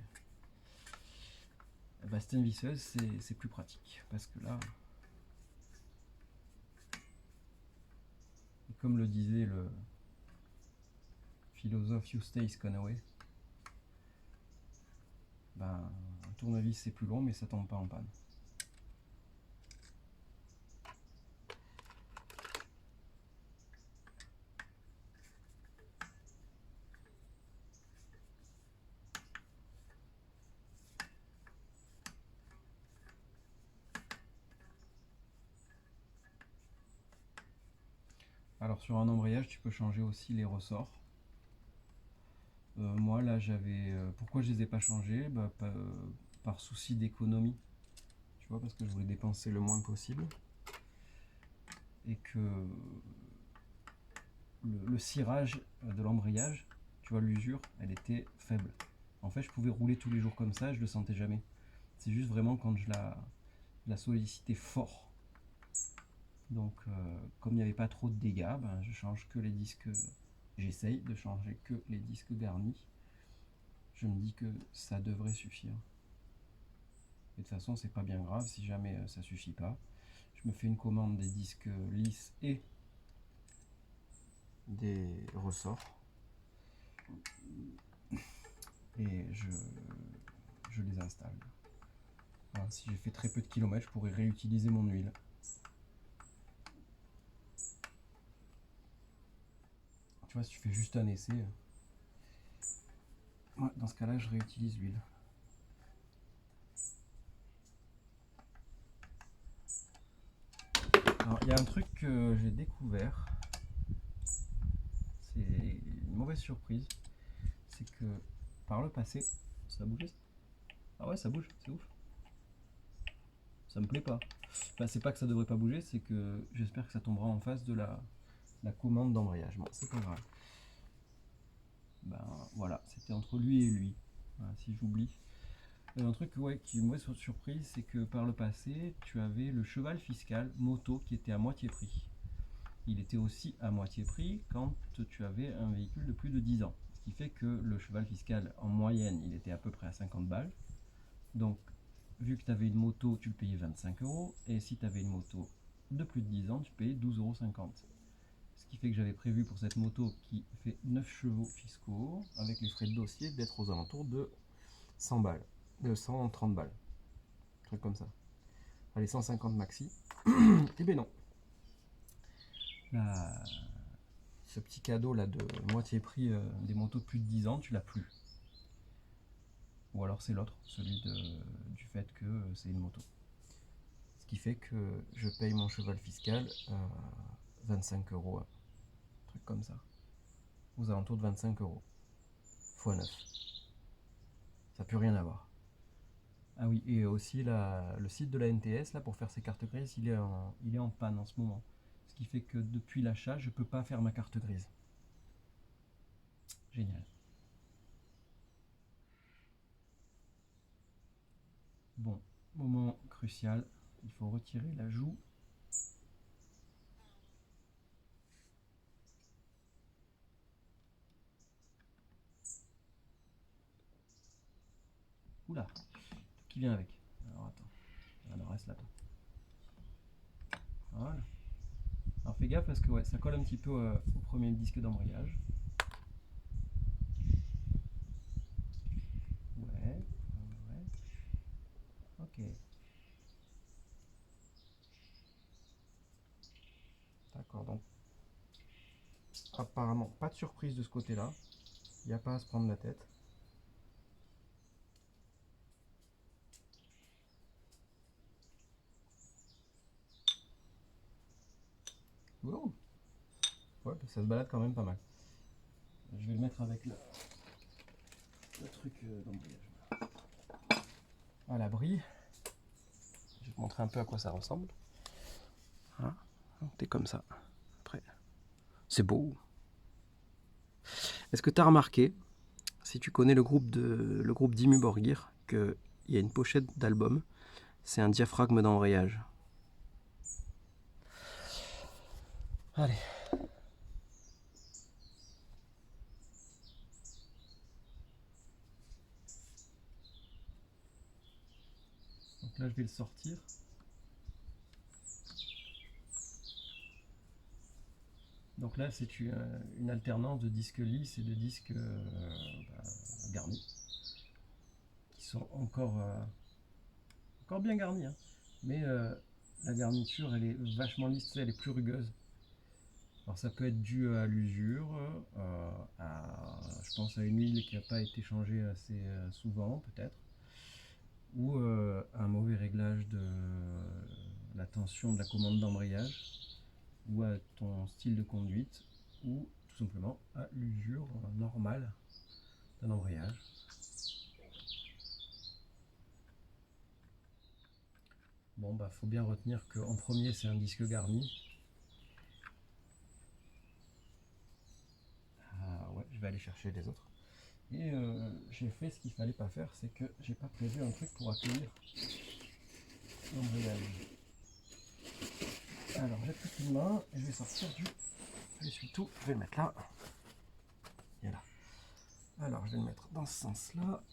Bah, si tu as une visseuse, c'est plus pratique. Parce que là, comme le disait le philosophe Eustace Conaway, ben, un tournevis c'est plus long mais ça tombe pas en panne. Alors sur un embrayage tu peux changer aussi les ressorts. Moi là j'avais... pourquoi je les ai pas changés? Bah, par souci d'économie. Tu vois, parce que je voulais dépenser le moins possible. Et que le cirage de l'embrayage, tu vois, l'usure, elle était faible. En fait, je pouvais rouler tous les jours comme ça, je le sentais jamais. C'est juste vraiment quand je la sollicitais fort. Donc, comme il n'y avait pas trop de dégâts, ben, je change que les disques. J'essaye de changer que les disques garnis. Je me dis que ça devrait suffire. Et de toute façon, c'est pas bien grave si jamais ça suffit pas. Je me fais une commande des disques lisses et des ressorts. Et je les installe. Voilà, si j'ai fait très peu de kilomètres, je pourrais réutiliser mon huile. Tu vois, si tu fais juste un essai, ouais, dans ce cas-là, je réutilise l'huile. Alors, il y a un truc que j'ai découvert, c'est une mauvaise surprise, c'est que par le passé, ça a bougé. Ah ouais, ça bouge, c'est ouf. Ça me plaît pas. Enfin, c'est pas que ça devrait pas bouger, c'est que j'espère que ça tombera en face de la commande d'embrayage. Bon, c'est pas grave. Ben voilà, c'était entre lui et lui. Voilà, si j'oublie. Un truc ouais, qui est une mauvaise surprise, c'est que par le passé, tu avais le cheval fiscal moto qui était à moitié prix. Il était aussi à moitié prix quand tu avais un véhicule de plus de 10 ans. Ce qui fait que le cheval fiscal, en moyenne, il était à peu près à 50 balles. Donc, vu que tu avais une moto, tu le payais 25 €. Et si tu avais une moto de plus de 10 ans, tu payais 12,50 €. Ce qui fait que j'avais prévu pour cette moto qui fait 9 chevaux fiscaux, avec les frais de dossier, d'être aux alentours de 100 balles, de 130 balles, un truc comme ça. Allez, 150 maxi. Et ben non. Là, ce petit cadeau là de moitié prix des motos de plus de 10 ans, tu l'as plus. Ou alors c'est l'autre, celui du fait que c'est une moto. Ce qui fait que je paye mon cheval fiscal 25 €, un truc comme ça. Aux alentours de 25 € x 9. Ça n'a plus rien à voir. Ah oui, et aussi le site de la NTS là, pour faire ses cartes grises, il est en panne en ce moment. Ce qui fait que depuis l'achat, je ne peux pas faire ma carte grise. Génial. Bon, moment crucial, il faut retirer la joue. Oula, qui vient avec. Alors attends, alors reste là. Voilà. Alors fais gaffe parce que ouais, ça colle un petit peu au premier disque d'embrayage. Ouais, ouais. Ok. D'accord, donc apparemment pas de surprise de ce côté-là. Il n'y a pas à se prendre la tête. Wow. Ouais, ça se balade quand même pas mal. Je vais le mettre avec le truc d'embrayage. À l'abri. Je vais te montrer un peu à quoi ça ressemble. Voilà. T'es comme ça. Après, c'est beau. Est-ce que tu as remarqué, si tu connais le groupe Dimmu Borgir, qu'il y a une pochette d'album, c'est un diaphragme d'embrayage. Allez. Donc là, je vais le sortir. Donc là, c'est une alternance de disques lisses et de disques garnis, qui sont encore bien garnis. Hein. Mais la garniture, elle est vachement lisse, elle est plus rugueuse. Alors ça peut être dû à l'usure, je pense à une huile qui n'a pas été changée assez souvent, peut-être, ou un mauvais réglage de la tension de la commande d'embrayage, ou à ton style de conduite, ou tout simplement à l'usure normale d'un embrayage. Bon, bah faut bien retenir qu'en premier c'est un disque garni. Ah ouais, je vais aller chercher les autres. Et j'ai fait ce qu'il fallait pas faire, c'est que j'ai pas prévu un truc pour accueillir l'embrayage. Alors j'ai pris une main, et je vais sortir je suis tout, je vais le mettre là. Et là. Alors je vais le mettre dans ce sens-là.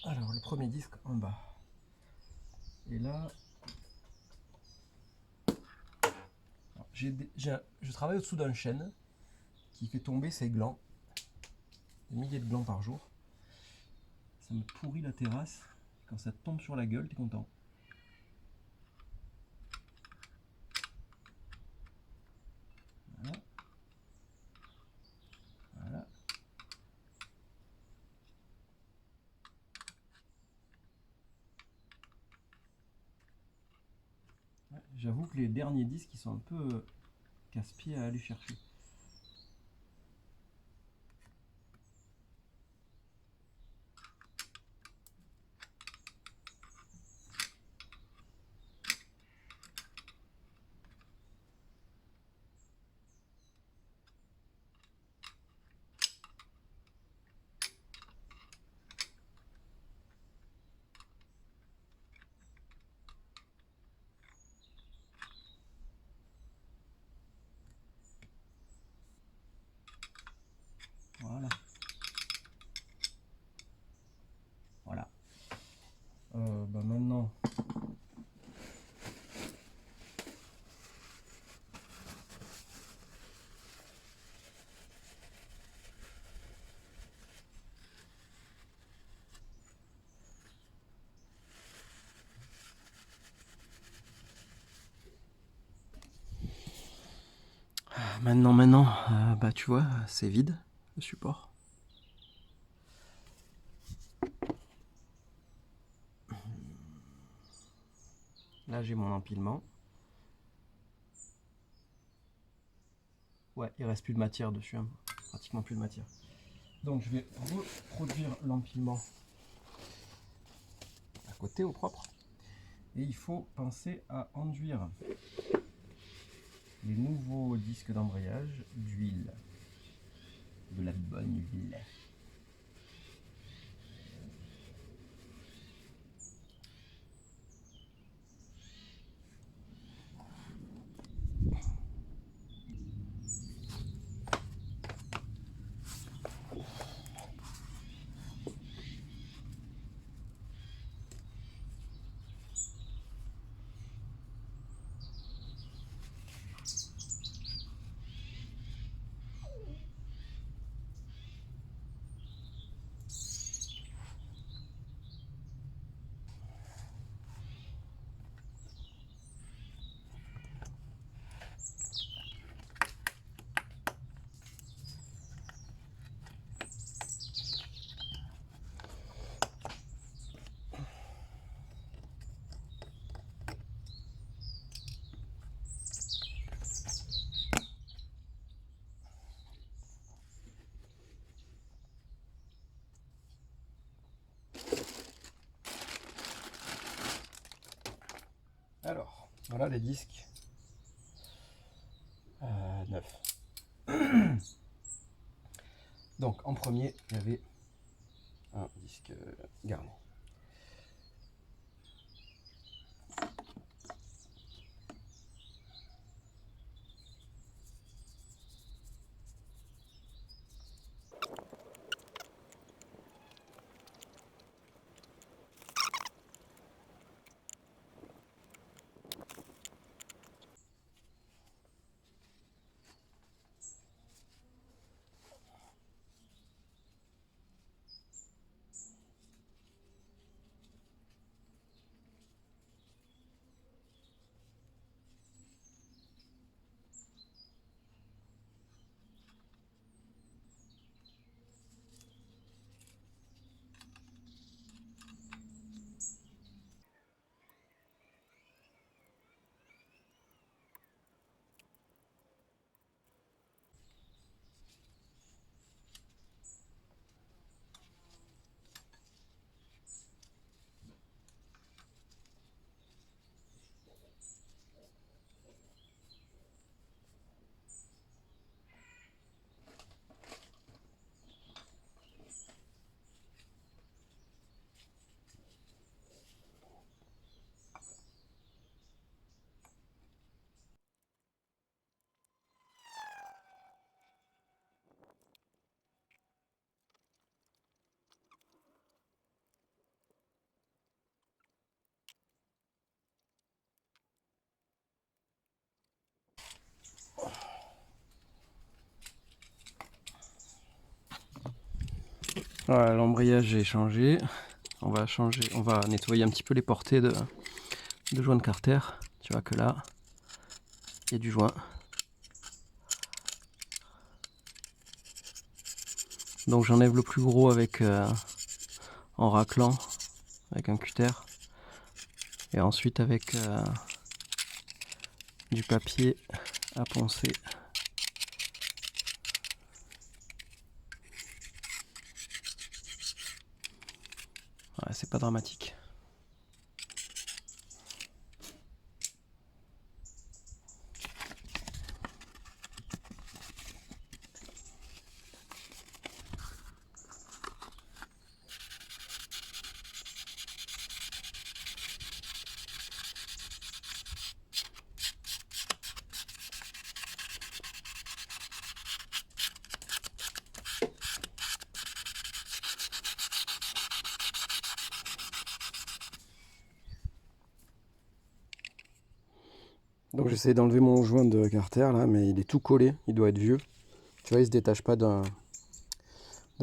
Alors le premier disque en bas. Et là, je travaille au-dessous d'un chêne qui fait tomber ses glands, des milliers de glands par jour. Ça me pourrit la terrasse. Quand ça te tombe sur la gueule, t'es content. Voilà. Voilà. Ouais, j'avoue que les derniers disques ils sont un peu casse-pied à aller chercher. Voilà. Voilà. Maintenant, bah tu vois, c'est vide le support. Là j'ai mon empilement. Ouais, il reste plus de matière dessus, hein. Pratiquement plus de matière. Donc je vais reproduire l'empilement à côté au propre. Et il faut penser à enduire les nouveaux disques d'embrayage d'huile. De la bonne huile. Alors, voilà les disques neufs. Donc en premier, il y avait un disque garni. Voilà, l'embrayage est changé. On va nettoyer un petit peu les portées de joint de carter. Tu vois que là, il y a du joint. Donc j'enlève le plus gros avec en raclant avec un cutter. Et ensuite avec du papier à poncer. Ouais, c'est pas dramatique. Donc j'essaie d'enlever mon joint de carter là, mais il est tout collé, il doit être vieux. Tu vois, il se détache pas d'un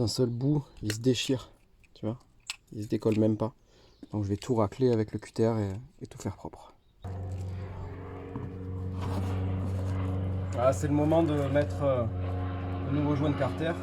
seul bout, il se déchire, tu vois, il se décolle même pas. Donc je vais tout racler avec le cutter et tout faire propre. Voilà, c'est le moment de mettre le nouveau joint de carter.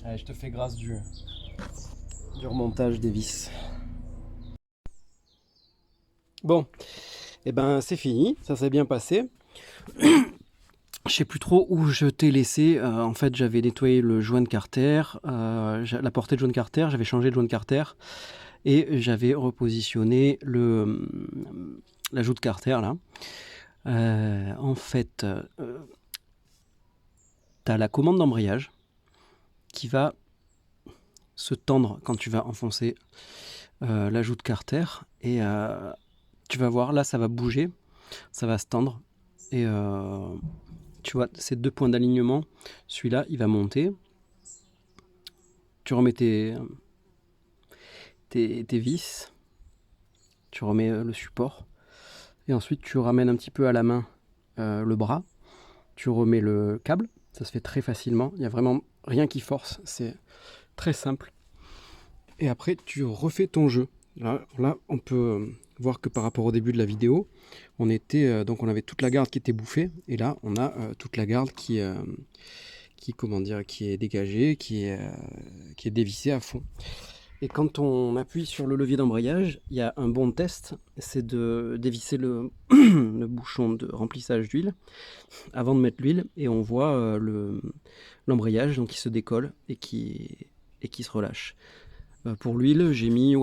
Allez, je te fais grâce du remontage des vis. Bon, et ben c'est fini, ça s'est bien passé. Je sais plus trop où je t'ai laissé. En fait, j'avais nettoyé le joint de carter, la portée de joint de carter, j'avais changé de joint de carter et j'avais repositionné l'ajout de carter là. En fait, tu as la commande d'embrayage qui va se tendre quand tu vas enfoncer l'ajout de carter et tu vas voir là, ça va bouger, ça va se tendre et tu vois ces deux points d'alignement, celui-là il va monter, tu remets tes vis, tu remets le support et ensuite tu ramènes un petit peu à la main le bras, tu remets le câble, ça se fait très facilement, il n'y a vraiment rien qui force, c'est très simple et après tu refais ton jeu. Là on peut voir que par rapport au début de la vidéo on était donc on avait toute la garde qui était bouffée et là on a toute la garde qui comment dire, qui est dégagée, qui est dévissée à fond. Et quand on appuie sur le levier d'embrayage, il y a un bon test, c'est de dévisser le, le bouchon de remplissage d'huile avant de mettre l'huile et on voit l'embrayage donc qui se décolle et qui se relâche. Pour l'huile, j'ai mis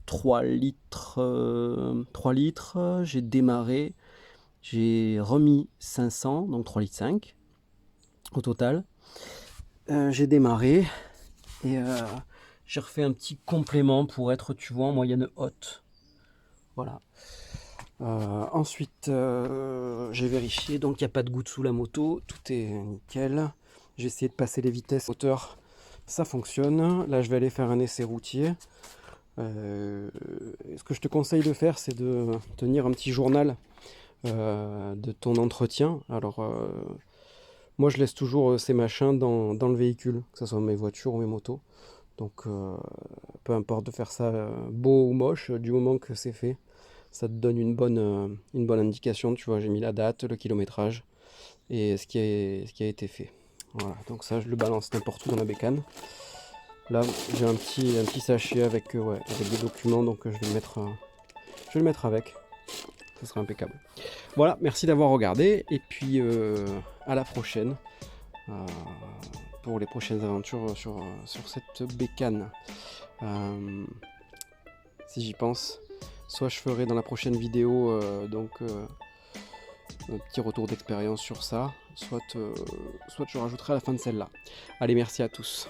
3 litres, 3 litres, j'ai démarré, j'ai remis 500, donc 3 litres 5 au total. J'ai démarré et j'ai refait un petit complément pour être, tu vois, en moyenne haute. Voilà. Ensuite, j'ai vérifié, donc il n'y a pas de goutte sous la moto, tout est nickel. J'ai essayé de passer les vitesses moteur, ça fonctionne. Là, je vais aller faire un essai routier. Ce que je te conseille de faire, c'est de tenir un petit journal de ton entretien. Alors, moi, je laisse toujours ces machins dans le véhicule, que ce soit mes voitures ou mes motos. Donc, peu importe de faire ça beau ou moche, du moment que c'est fait, ça te donne une bonne indication. Tu vois, j'ai mis la date, le kilométrage et ce qui a été fait. Voilà, donc ça, je le balance n'importe où dans la bécane. Là, j'ai un petit sachet avec des documents, donc je vais le mettre avec. Ça sera impeccable. Voilà, merci d'avoir regardé et puis à la prochaine pour les prochaines aventures sur cette bécane. Si j'y pense, soit je ferai dans la prochaine vidéo un petit retour d'expérience sur ça, soit je rajouterai à la fin de celle-là. Allez, merci à tous.